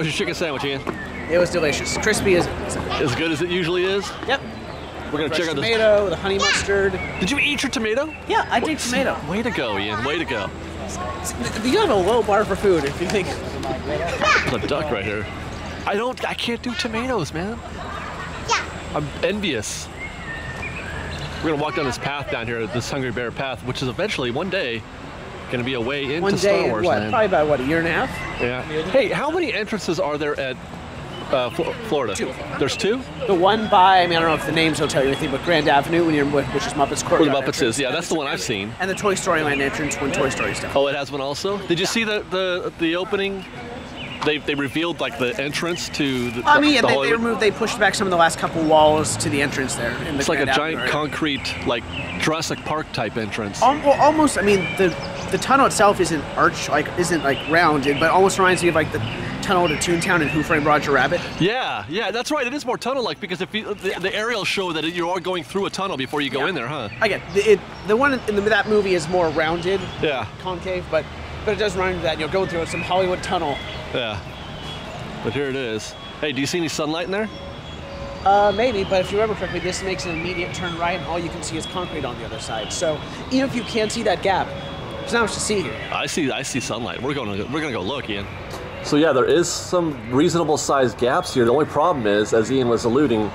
was your chicken sandwich, Ian? It was delicious. Crispy as good as it usually is? Yep. We're going to check out this. Tomato, the honey mustard. Did you eat your tomato? Yeah, I did tomato. Way to go, Ian. Way to go. You have a low bar for food if you think. There's a duck right here. I can't do tomatoes, man. Yeah. I'm envious. We're going to walk down this path down here, this Hungry Bear path, which is eventually, one day, going to be a way into Star Wars land. Probably about, what, a year and a half? Yeah. Hey, how many entrances are there at Florida? 2. There's 2? The one by, I don't know if the names will tell you anything, but Grand Avenue, which is Muppets Court. Where the Muppets is, yeah, that's the one I've seen. And the Toy Story Land entrance when Toy Story stuff. Oh, it has one also? Did you see the opening? They revealed like the entrance to the they pushed back some of the last couple walls to the entrance there. It's like a giant concrete, like Jurassic Park type entrance. Almost, the tunnel itself isn't isn't rounded, but almost reminds me of like the tunnel to Toontown and Who Framed Roger Rabbit. Yeah, that's right. It is more tunnel-like because if the aerials show that you are going through a tunnel before you go in there, huh? Again, the one in that movie is more rounded, concave, but it does remind me of that, going through some Hollywood tunnel. Yeah, but here it is. Hey, do you see any sunlight in there? Maybe, but if you remember correctly, this makes an immediate turn right, and all you can see is concrete on the other side. So even if you can't see that gap, there's not much to see here. I see sunlight. We're gonna go look, Ian. So yeah, there is some reasonable sized gaps here. The only problem is, as Ian was alluding,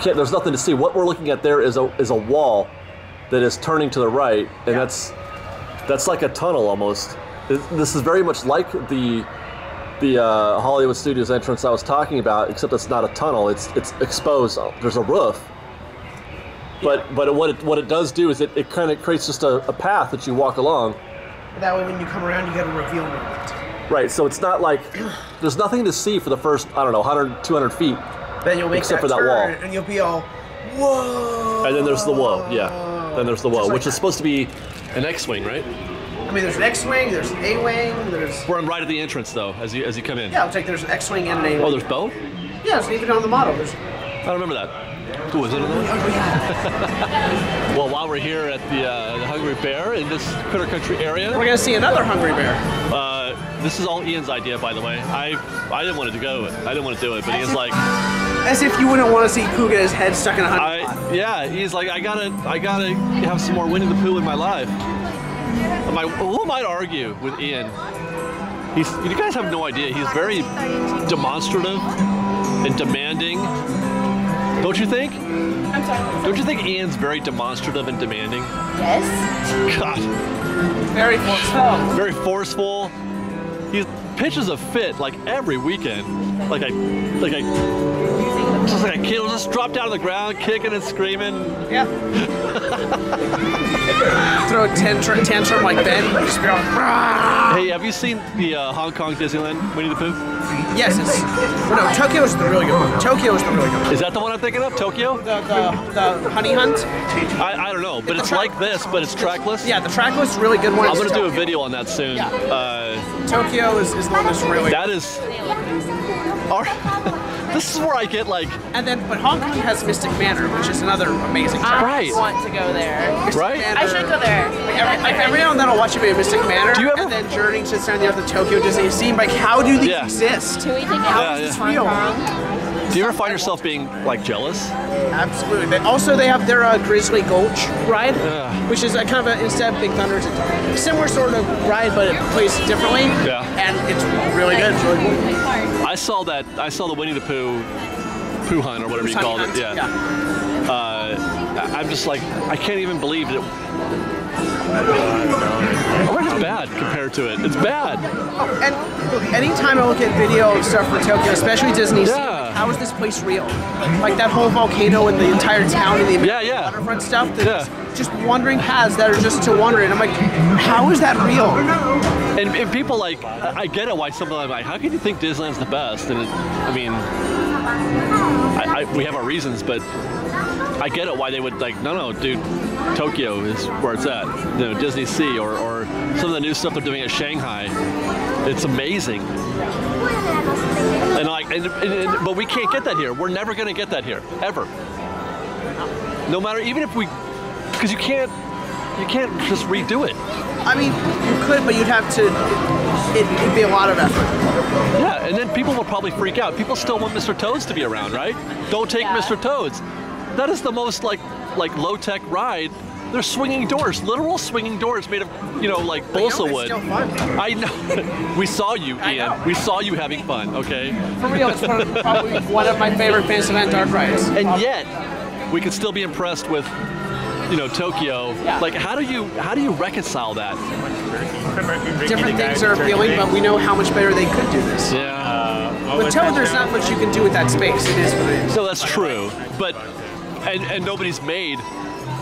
there's nothing to see. What we're looking at there is a wall that is turning to the right, and that's like a tunnel almost. This is very much like the Hollywood Studios entrance I was talking about, except it's not a tunnel. It's exposed. There's a roof. But what it does do is it kind of creates just a path that you walk along. That way, when you come around, you get a reveal moment. Right. So it's not like there's nothing to see for the first 100, 200 feet. Then you'll make except for that wall, and you'll be all whoa. And then there's the whoa. Yeah. Then there's the whoa, which is supposed to be an X-wing, right? There's an X-wing, there's an A-wing, We're right at the entrance, though, as you come in. Yeah, it's like there's an X-wing and an A-wing. Oh, there's both? Yeah, it's even on the model. I don't remember that. Ooh, is it another one? Well, while we're here at the Hungry Bear in this Critter Country area, we're gonna see another Hungry Bear. This is all Ian's idea, by the way. I didn't want to go. I didn't want to do it, but Ian's like, as if you wouldn't want to see Pooh get his head stuck in a honey pot. Yeah, he's like, I gotta have some more Winnie the Pooh in my life. I'm like, who might argue with Ian? You guys have no idea. He's very demonstrative and demanding. Don't you think? I'm sorry. Don't you think Ian's very demonstrative and demanding? Yes. God. Very forceful. Very forceful. He pitches a fit like every weekend. Like a kid will just drop down on the ground, kicking and screaming. Yeah. Throw a tantrum like Ben. Just be like, hey, have you seen the Hong Kong Disneyland Winnie the Pooh? Yes, Tokyo is the really good one. Tokyo is the really good one. Is that the one I'm thinking of? Tokyo? The Honey Hunt? I don't know, but it's like this, but it's trackless? Yeah, the trackless is a really good one. I'm going to do a video on that soon. Yeah. Tokyo is the one that's really good. That is... This is where I get like... But Hong Kong has Mystic Manor, which is another amazing track. I want to go there. Right? I should go there. Every now and then I'll watch a video of Mystic Manor, and then journeying to the other Tokyo Disney Sea. Like, how do these exist? Can we take How is this real? Do you ever find yourself being like jealous? Absolutely. They have their Grizzly Gulch ride, which is a kind of instead of Big Thunder, it's a similar sort of ride, but it plays differently. Yeah. And it's really good. It's really cool. I saw the Winnie the Pooh Hunt or whatever you called it. Yeah. I'm just like, I can't even believe it. It's bad compared to it. It's bad. And anytime I look at video of stuff for Tokyo, especially Disney, how is this place real? Like that whole volcano and the entire town and the waterfront stuff. Just wandering paths that are just to wander in. I'm like, how is that real? And people like, I get it why some of them like, how can you think Disneyland's the best? And we have our reasons, but I get it why they would like, no, dude, Tokyo is where it's at. Disney Sea or some of the new stuff they're doing at Shanghai. It's amazing. But we can't get that here. We're never going to get that here, ever. No matter, even if we, because you can't just redo it. I mean, you could, but you'd have to. It'd be a lot of effort. Yeah, and then people will probably freak out. People still want Mr. Toads to be around, right? Don't take Mr. Toads. That is the most like low-tech ride. There's swinging doors, literal swinging doors made of, like balsa wood. It's still fun. I know. We saw you, Ian. We saw you having fun. Okay. For real, it's probably one of my favorite Fantasyland dark rides. And yet, we could still be impressed with, Tokyo. Yeah. Like, how do you reconcile that? Different things are appealing, but we know how much better they could do this. Yeah. With Toad, there's not much you can do with that space. It is what it is. No, that's true. But and nobody's made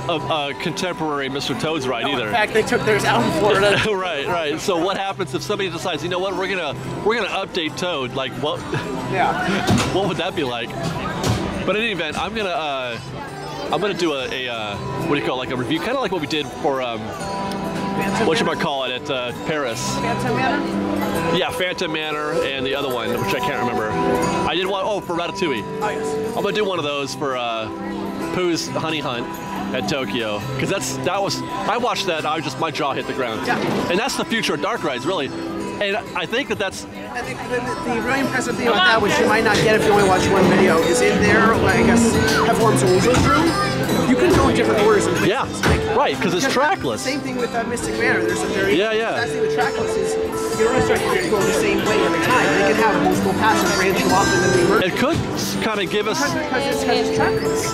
a contemporary Mr. Toad's ride either. In fact, they took theirs out in Florida. Right. So what happens if somebody decides, you know what, we're gonna update Toad? Like, what? Yeah. What would that be like? But in any event, I'm gonna do a what do you call it, like a review, kind of like what we did for whatchamacallit at Paris. Phantom Manor? Yeah, Phantom Manor and the other one, which I can't remember. I did one for Ratatouille. Oh yes. I'm gonna do one of those for Pooh's Honey Hunt at Tokyo, because I watched that, my jaw hit the ground. Yeah. And that's the future of dark rides, really. And I think that's... I think the really impressive thing about that, which you might not get if you only watch one video, is in there, I guess, Hefflum's Illusion Room, you can go in different orders and places. Yeah, right, because it's trackless. Same thing with Mystic Manor. There's a very... Yeah. That's the thing with trackless is you don't necessarily have to go the same way every time. They can have multiple passes branching off and then they merge. It could kind of give us... Because it's trackless.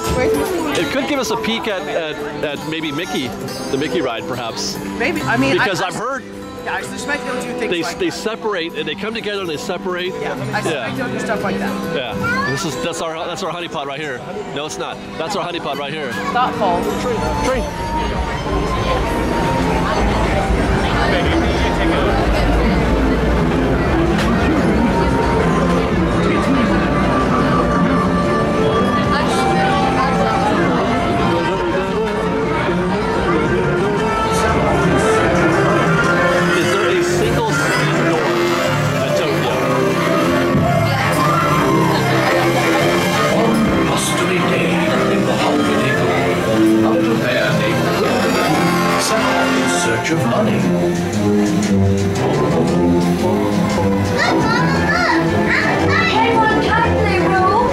It could give us a peek at maybe the Mickey ride, perhaps. Maybe. I mean, because I've heard... Yeah, I suspect they'll do things like they that. separate and they come together and they separate. Yeah, I suspect they'll do stuff like that. Yeah, that's our honey pot right here. No, it's not. That's our honey pot right here. Thoughtful. Train. Of honey. Hey, one tightly room.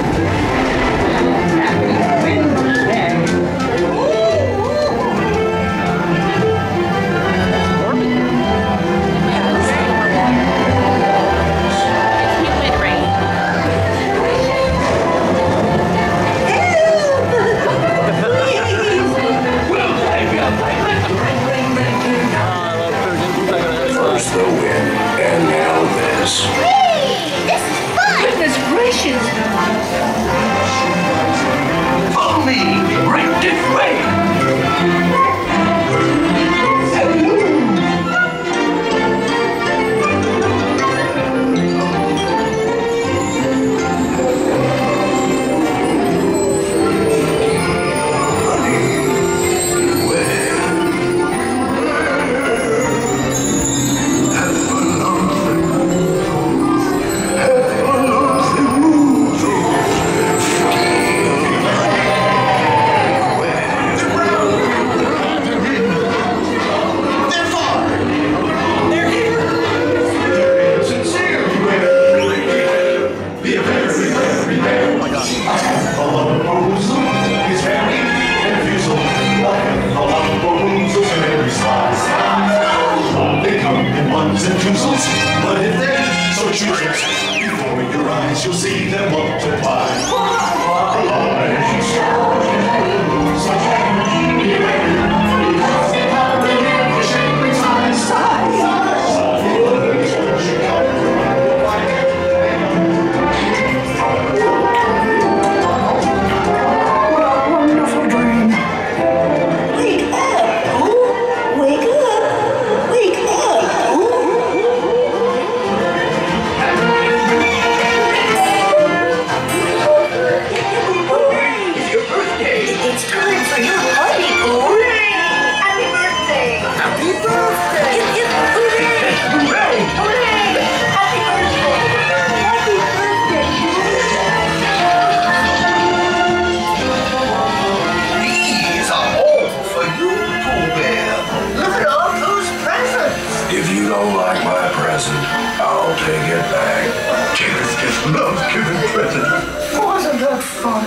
fun.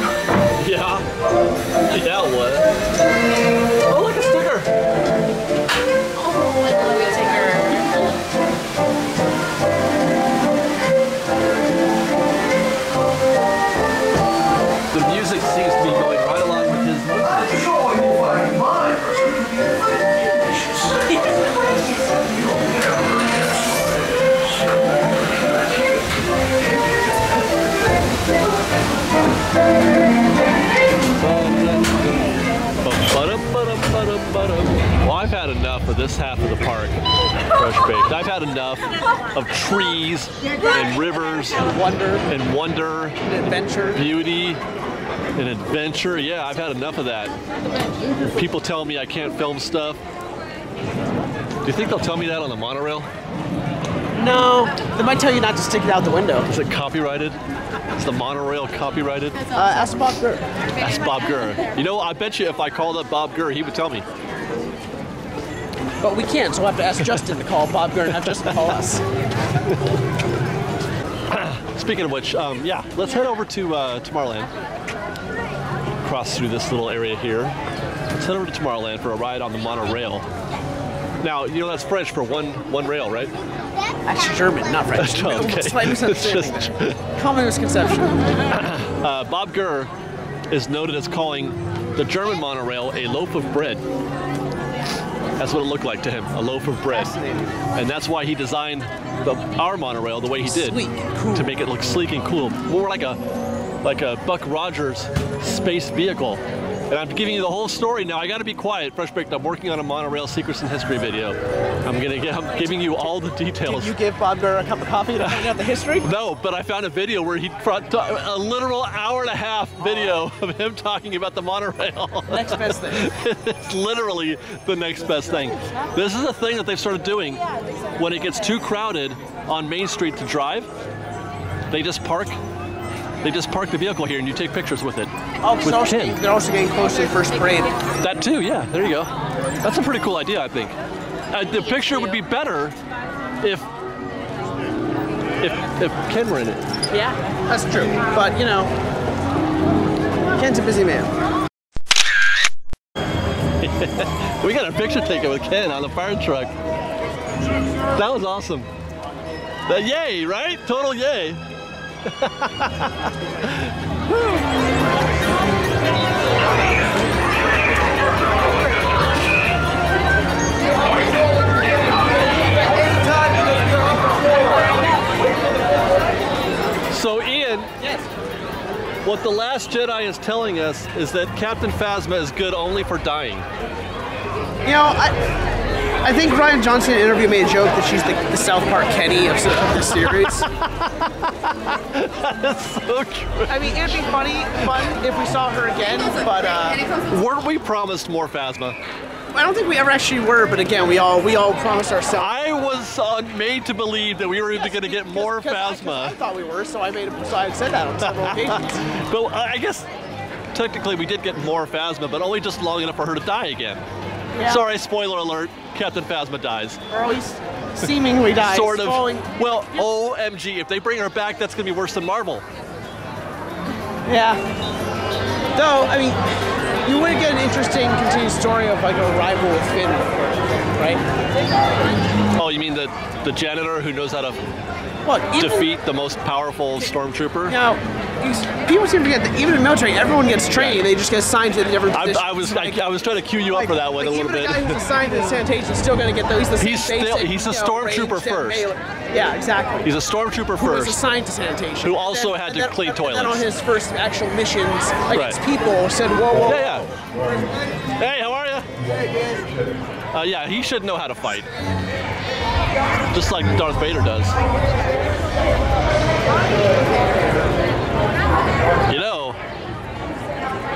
Yeah. Yeah, it was. Oh, look, a sticker. Oh, I love a sticker. The music seems to be going right along with his movement. I'm sure you'll find mine are going to be very delicious. Well, I've had enough of this half of the park, Fresh Baked. I've had enough of trees and rivers and wonder, And adventure. beauty and adventure. Yeah, I've had enough of that. People tell me I can't film stuff. Do you think they'll tell me that on the monorail? No, they might tell you not to stick it out the window. Is it copyrighted? Is the monorail copyrighted? Ask Bob Gurr. That's Bob Gurr. You know, I bet you if I called up Bob Gurr, he would tell me. But we can't, so we'll have to ask Justin to call Bob Gurr, not Justin to call us. Speaking of which, yeah, let's head over to Tomorrowland. Cross through this little area here. Let's head over to Tomorrowland for a ride on the monorail. Now, you know that's French for one rail, right? Actually, German, not French. Okay. Slight misunderstanding. Common misconception. Bob Gurr is noted as calling the German monorail a loaf of bread. That's what it looked like to him, a loaf of bread. And that's why he designed our monorail the way he did. Sleek and cool. To make it look sleek and cool. More like a Buck Rogers space vehicle. And I'm giving you the whole story now. I gotta be quiet, Fresh Baked. I'm working on a monorail secrets and history video. I'm giving you all the details. Did you give Bob Gurr a cup of coffee to find out the history? No, but I found a video where he brought a literal hour-and-a-half video of him talking about the monorail. Next best thing. It's literally the next best thing. This is a thing that they've started doing when it gets too crowded on Main Street to drive. They just park the vehicle here and you take pictures with it. Oh, with Ken. they're also getting close to the first parade. That too, yeah, there you go. That's a pretty cool idea, I think. The picture would be better if Ken were in it. Yeah, that's true. But, you know, Ken's a busy man. We got a picture taken with Ken on the fire truck. That was awesome. Yay, right? Total yay. So Ian, Yes. what The Last Jedi is telling us is that Captain Phasma is good only for dying. You know, I think Ryan Johnson in an interview made a joke that she's the South Park Kenny of the series. That's so true. I mean, it'd be fun if we saw her again, but Weren't we promised more Phasma? I don't think we ever actually were. But again, we all promised ourselves. I was made to believe that we were even going to get more I Phasma. thought we were, so I said that on several occasions. But I guess technically we did get more Phasma, but only just long enough for her to die again. Yeah. Sorry, spoiler alert, Captain Phasma dies. Or at least seemingly dies. Sort of. Falling. Well, OMG, if they bring her back, that's going to be worse than Marvel. Yeah. Though, I mean, you would get an interesting continued story of like a rival with Finn, right? Oh, you mean the janitor who knows how to Look, even, defeat the most powerful stormtrooper? Now, people seem to forget that even in the military, everyone gets trained. They just get assigned to different positions. I was trying to cue you up for that one a little bit. Even a guy who's assigned to sanitation is still going to get those. He's a stormtrooper first. Yeah, exactly. He's a stormtrooper Who was first. assigned to sanitation. Who also had to clean toilets. And then on his first actual missions against people, said, whoa. Yeah. Hey, how are you? Yeah, he should know how to fight. Just like Darth Vader does. You know,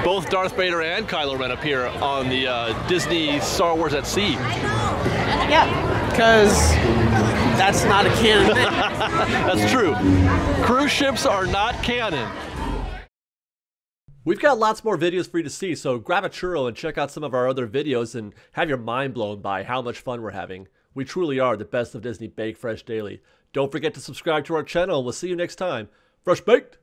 both Darth Vader and Kylo Ren appear on the Disney Star Wars at Sea. Yeah, because that's not a canon thing. That's true. Cruise ships are not canon. We've got lots more videos for you to see, so grab a churro and check out some of our other videos and have your mind blown by how much fun we're having. We truly are the best of Disney Bake Fresh Daily. Don't forget to subscribe to our channel and we'll see you next time. Fresh Baked!